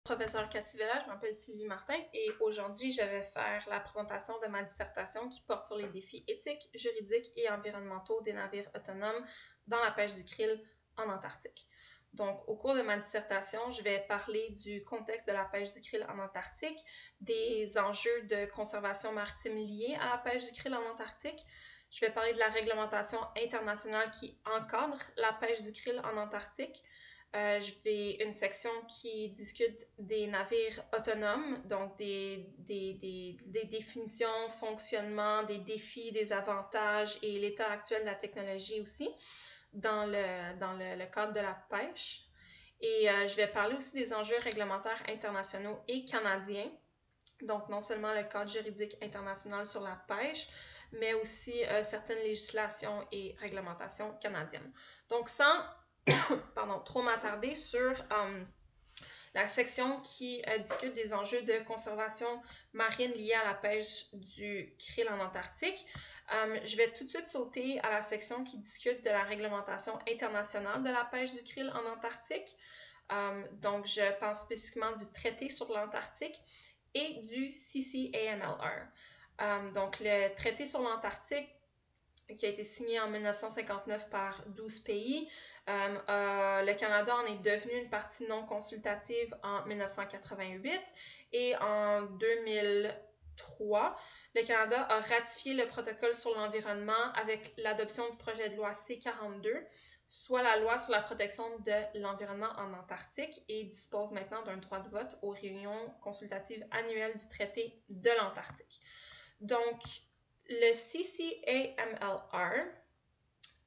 Professeur Cativella, je m'appelle Sylvie Martin et aujourd'hui je vais faire la présentation de ma dissertation qui porte sur les défis éthiques, juridiques et environnementaux des navires autonomes dans la pêche du krill en Antarctique. Donc, au cours de ma dissertation, je vais parler du contexte de la pêche du krill en Antarctique, des enjeux de conservation maritime liés à la pêche du krill en Antarctique. Je vais parler de la réglementation internationale qui encadre la pêche du krill en Antarctique. Je vais une section qui discute des navires autonomes, donc des définitions, fonctionnement, des défis, des avantages et l'état actuel de la technologie aussi dans le cadre de la pêche. Et je vais parler aussi des enjeux réglementaires internationaux et canadiens, donc non seulement le cadre juridique international sur la pêche, mais aussi certaines législations et réglementations canadiennes. Donc sans trop m'attarder sur la section qui discute des enjeux de conservation marine liés à la pêche du krill en Antarctique. Je vais tout de suite sauter à la section qui discute de la réglementation internationale de la pêche du krill en Antarctique. Donc, je pense spécifiquement du traité sur l'Antarctique et du CCAMLR. Donc, le traité sur l'Antarctique qui a été signé en 1959 par 12 pays. Le Canada en est devenu une partie non consultative en 1988 et en 2003, le Canada a ratifié le protocole sur l'environnement avec l'adoption du projet de loi C-42, soit la loi sur la protection de l'environnement en Antarctique, et dispose maintenant d'un droit de vote aux réunions consultatives annuelles du traité de l'Antarctique. Donc, le CCAMLR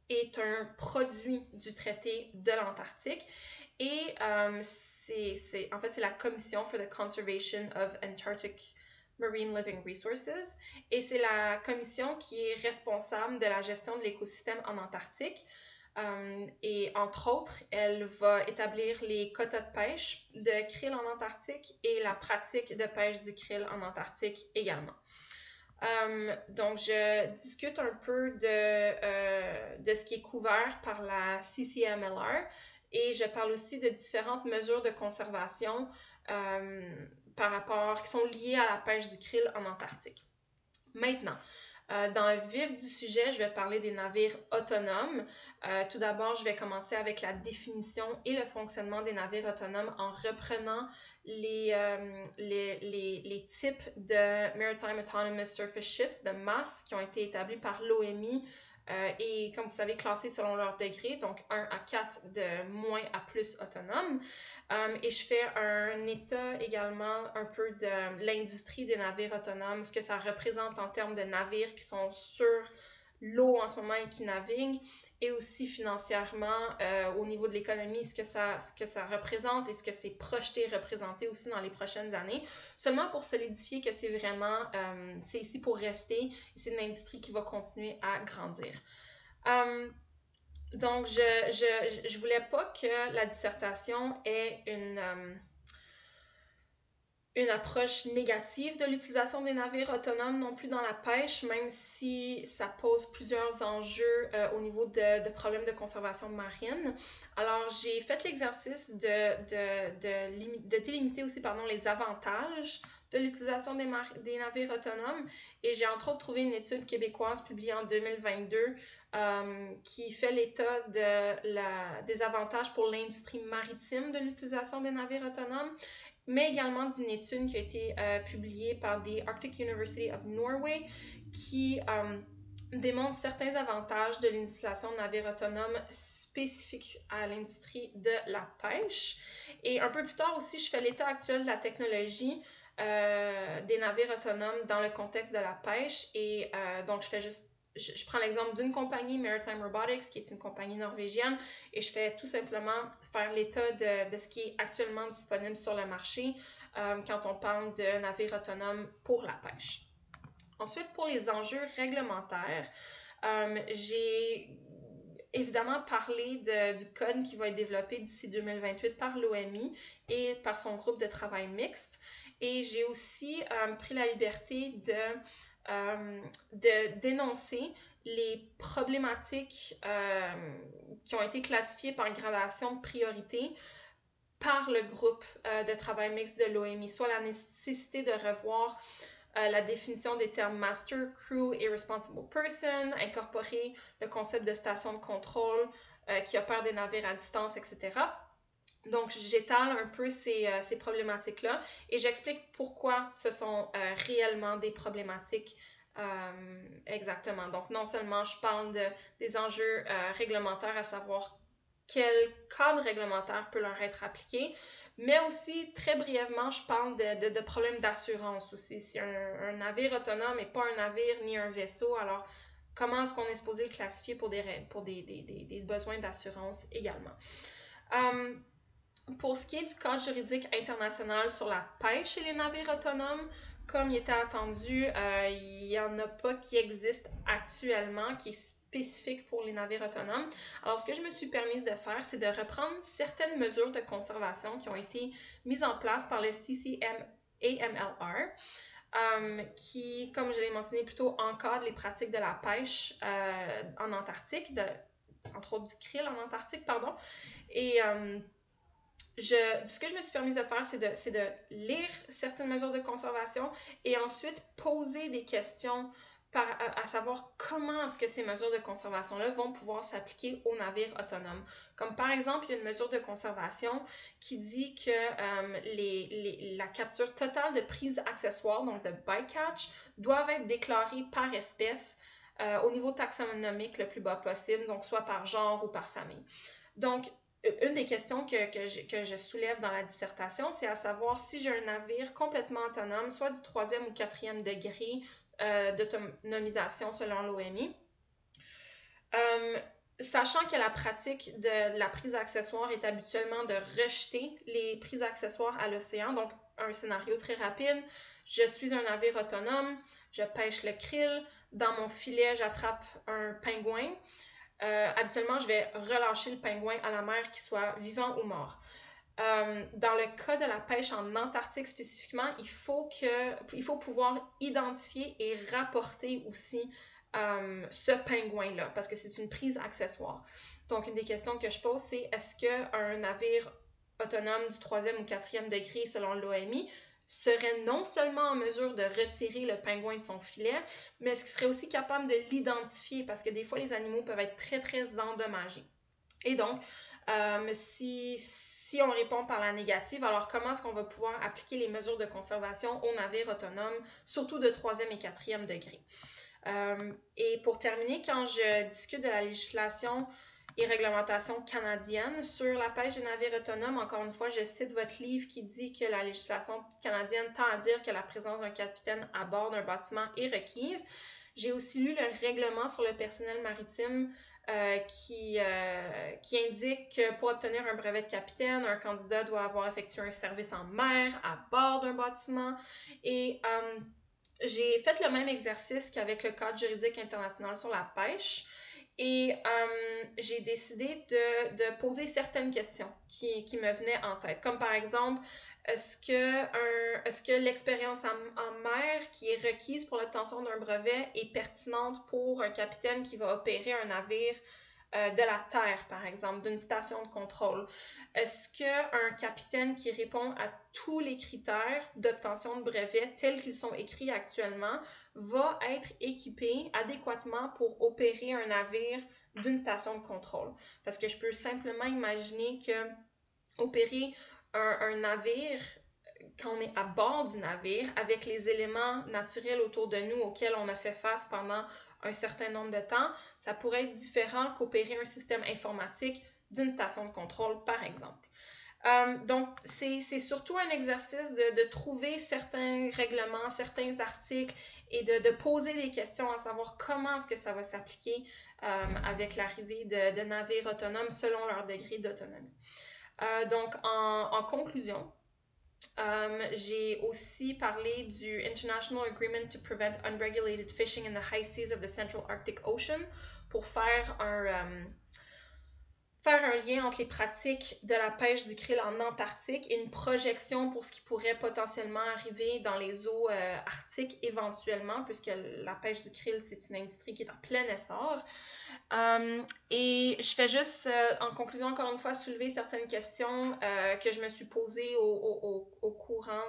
est un produit du traité de l'Antarctique et c'est la Commission for the Conservation of Antarctic Marine Living Resources et c'est la commission qui est responsable de la gestion de l'écosystème en Antarctique. Et entre autres, elle va établir les quotas de pêche de krill en Antarctique et la pratique de pêche du krill en Antarctique également. Donc, je discute un peu de ce qui est couvert par la CCMLR et je parle aussi de différentes mesures de conservation qui sont liées à la pêche du krill en Antarctique. Maintenant, dans le vif du sujet, je vais parler des navires autonomes. Tout d'abord, je vais commencer avec la définition et le fonctionnement des navires autonomes en reprenant les types de Maritime Autonomous Surface Ships, de MAS, qui ont été établis par l'OMI et, comme vous savez, classés selon leur degré, donc 1 à 4 de moins à plus autonome. Et je fais un état également un peu de l'industrie des navires autonomes, ce que ça représente en termes de navires qui sont sur l'eau en ce moment et qui naviguent, et aussi financièrement au niveau de l'économie, ce que ça représente et ce que c'est projeté représenter aussi dans les prochaines années, seulement pour solidifier que c'est vraiment, c'est ici pour rester, et c'est une industrie qui va continuer à grandir. Donc, je voulais pas que la dissertation ait une approche négative de l'utilisation des navires autonomes non plus dans la pêche, même si ça pose plusieurs enjeux au niveau de problèmes de conservation marine. Alors, j'ai fait l'exercice de délimiter aussi les avantages de l'utilisation des navires autonomes, et j'ai entre autres trouvé une étude québécoise publiée en 2022 qui fait l'état des avantages pour l'industrie maritime de l'utilisation des navires autonomes, mais également d'une étude qui a été publiée par the Arctic University of Norway qui démontre certains avantages de l'utilisation de navires autonomes spécifiques à l'industrie de la pêche. Et un peu plus tard aussi, je fais l'état actuel de la technologie des navires autonomes dans le contexte de la pêche. Et donc, je prends l'exemple d'une compagnie, Maritime Robotics, qui est une compagnie norvégienne, et je fais tout simplement faire l'état de ce qui est actuellement disponible sur le marché quand on parle de navires autonomes pour la pêche. Ensuite, pour les enjeux réglementaires, j'ai évidemment parlé du code qui va être développé d'ici 2028 par l'OMI et par son groupe de travail mixte. Et j'ai aussi pris la liberté de dénoncer les problématiques qui ont été classifiées par gradation de priorité par le groupe de travail mixte de l'OMI, soit la nécessité de revoir la définition des termes master, crew et responsible person, incorporer le concept de station de contrôle qui opère des navires à distance, etc. Donc, j'étale un peu ces problématiques-là et j'explique pourquoi ce sont réellement des problématiques exactement. Donc, non seulement je parle des enjeux réglementaires, à savoir quel cadre réglementaire peut leur être appliqué, mais aussi, très brièvement, je parle de problèmes d'assurance aussi. Si un navire autonome n'est pas un navire ni un vaisseau, alors comment est-ce qu'on est supposé le classifier pour des besoins d'assurance également. Pour ce qui est du cadre juridique international sur la pêche et les navires autonomes, comme il était attendu, il n'y en a pas qui existe actuellement, qui est spécifique pour les navires autonomes. Alors, ce que je me suis permise de faire, c'est de reprendre certaines mesures de conservation qui ont été mises en place par le CCAMLR, qui, comme je l'ai mentionné plus tôt, encadre les pratiques de la pêche en Antarctique, entre autres du krill en Antarctique, pardon. Et ce que je me suis permise de faire, c'est de lire certaines mesures de conservation et ensuite poser des questions à savoir comment est-ce que ces mesures de conservation-là vont pouvoir s'appliquer aux navires autonomes. Comme par exemple, il y a une mesure de conservation qui dit que la capture totale de prises accessoires, donc de bycatch, doivent être déclarées par espèce au niveau taxonomique le plus bas possible, donc soit par genre ou par famille. Donc, une des questions que je soulève dans la dissertation, c'est à savoir si j'ai un navire complètement autonome, soit du 3e ou 4e degré d'autonomisation selon l'OMI. Sachant que la pratique de la prise accessoire est habituellement de rejeter les prises accessoires à l'océan, donc un scénario très rapide, je suis un navire autonome, je pêche le krill, dans mon filet j'attrape un pingouin, habituellement, je vais relâcher le pingouin à la mer, qu'il soit vivant ou mort. Dans le cas de la pêche en Antarctique spécifiquement, il faut pouvoir identifier et rapporter aussi ce pingouin-là, parce que c'est une prise accessoire. Donc, une des questions que je pose, c'est est-ce qu'un navire autonome du 3e ou 4e degré, selon l'OMI, serait non seulement en mesure de retirer le pingouin de son filet, mais est-ce qu'il serait aussi capable de l'identifier? Parce que des fois, les animaux peuvent être très, très endommagés. Et donc, si on répond par la négative, alors comment est-ce qu'on va pouvoir appliquer les mesures de conservation aux navires autonomes, surtout de 3e et 4e degré? Et pour terminer, quand je discute de la législation et réglementation canadienne sur la pêche des navires autonomes, encore une fois, je cite votre livre qui dit que la législation canadienne tend à dire que la présence d'un capitaine à bord d'un bâtiment est requise. J'ai aussi lu le règlement sur le personnel maritime qui indique que pour obtenir un brevet de capitaine, un candidat doit avoir effectué un service en mer à bord d'un bâtiment. Et j'ai fait le même exercice qu'avec le cadre juridique international sur la pêche. Et j'ai décidé de poser certaines questions qui me venaient en tête. Comme par exemple, est-ce que l'expérience en mer qui est requise pour l'obtention d'un brevet est pertinente pour un capitaine qui va opérer un navire de la Terre, par exemple, d'une station de contrôle? Est-ce qu'un capitaine qui répond à tous les critères d'obtention de brevet tels qu'ils sont écrits actuellement va être équipé adéquatement pour opérer un navire d'une station de contrôle? Parce que je peux simplement imaginer que opérer un navire quand on est à bord du navire, avec les éléments naturels autour de nous auxquels on a fait face pendant un certain nombre de temps, ça pourrait être différent qu'opérer un système informatique d'une station de contrôle, par exemple. Donc, c'est surtout un exercice de trouver certains règlements, certains articles et de poser des questions à savoir comment est-ce que ça va s'appliquer avec l'arrivée de navires autonomes selon leur degré d'autonomie. Donc, en conclusion, j'ai aussi parlé du International Agreement to Prevent Unregulated Fishing in the High Seas of the Central Arctic Ocean pour faire faire un lien entre les pratiques de la pêche du krill en Antarctique et une projection pour ce qui pourrait potentiellement arriver dans les eaux arctiques éventuellement, puisque la pêche du krill, c'est une industrie qui est en plein essor. Et je fais juste, en conclusion, encore une fois, soulever certaines questions que je me suis posées au courant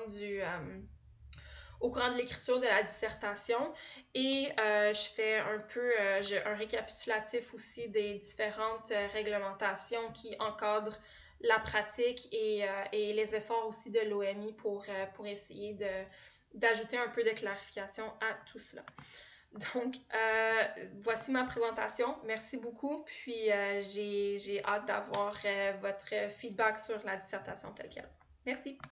au courant de l'écriture de la dissertation et je fais un peu un récapitulatif aussi des différentes réglementations qui encadrent la pratique et les efforts aussi de l'OMI pour essayer d'ajouter un peu de clarification à tout cela. Donc, voici ma présentation. Merci beaucoup. Puis, j'ai hâte d'avoir votre feedback sur la dissertation telle qu'elle. Merci.